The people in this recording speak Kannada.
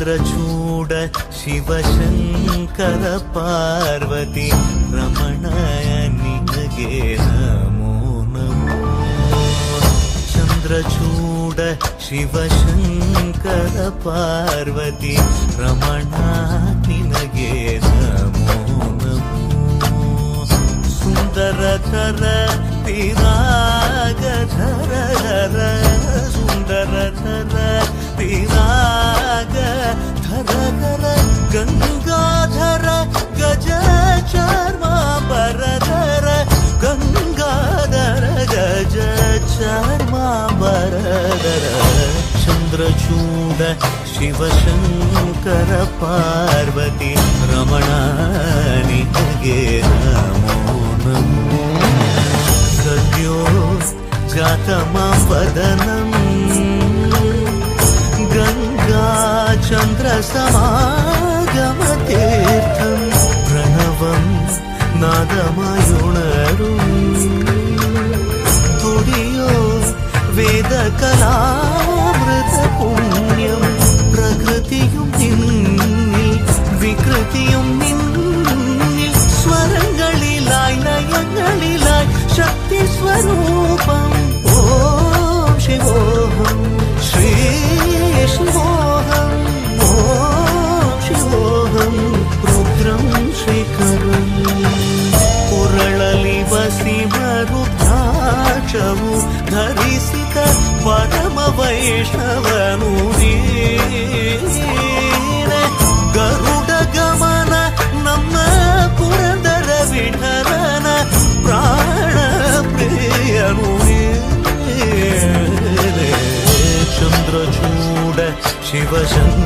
ಚಂದ್ರಚೂಡ ಶಿವಶಂಕರ ಪಾರ್ವತಿ ರಮಣ ನಿನಗೆ ನಮೋ ನಮೋ. ಚಂದ್ರಚೂಡ ಶಿವಶಂಕರ ಪಾರ್ವತಿ ರಮಣ ನಿನಗೆ ನಮೋ ನಮೋ. ಸುಂದರತರ ಪಿರಾಗಧರ ಸುಂದರತರ ಪಿರಾಗ ಧರ ಗಂಗಾಧರ ಗಜ ಚಾರ್ಮಾಂಬರಧರ ಗಂಗಾಧರ ಗಜ ಚಾರ್ಮಾಂಬರಧರ. ಚಂದ್ರಚೂಡ ಶಿವಶಂಕರ ಪಾರ್ವತಿ ರಮಣ ನಿನಗೆ ನಮೋ ನಮೋ. ಸದ್ಯೋ ಜಾತಮಾವದನಂ ಗಂಗಾ ಚಂದ್ರ ಸಮಾಗಮತೀರ್ಥಂ ಪ್ರಣವಂ നാദമായുണരും തുടിയോ വേദകലാമൃത പുണ്യം. പ്രകൃതിയും നിന്നിൽ വികൃതിയും നിന്നിൽ സ്വരങ്ങളിലായി ലയങ്ങളിലായി ശക്തി സ്വരൂപം. ഓം ശിവോഹം ശ്രീ ശിവോഹം ഓം ശിവോഹം രുദ്രം ಶ್ರೀಕರಂ. ಕೊರಳಲಿ ವಸಿಮರುದ್ರಾಕ್ಷವು ಧರಿಸಿದ ಪರಮ ವೈಷ್ಣವನು ನೀನೆ. ಗರುಡ ಗಮನ ನಮ್ಮ ಪುರಂದರ ವಿಠಲನ ಪ್ರಾಣ ಪ್ರಿಯನು ನೀನೆ. ಚಂದ್ರಚೂಡ ಶಿವಶಂಕರ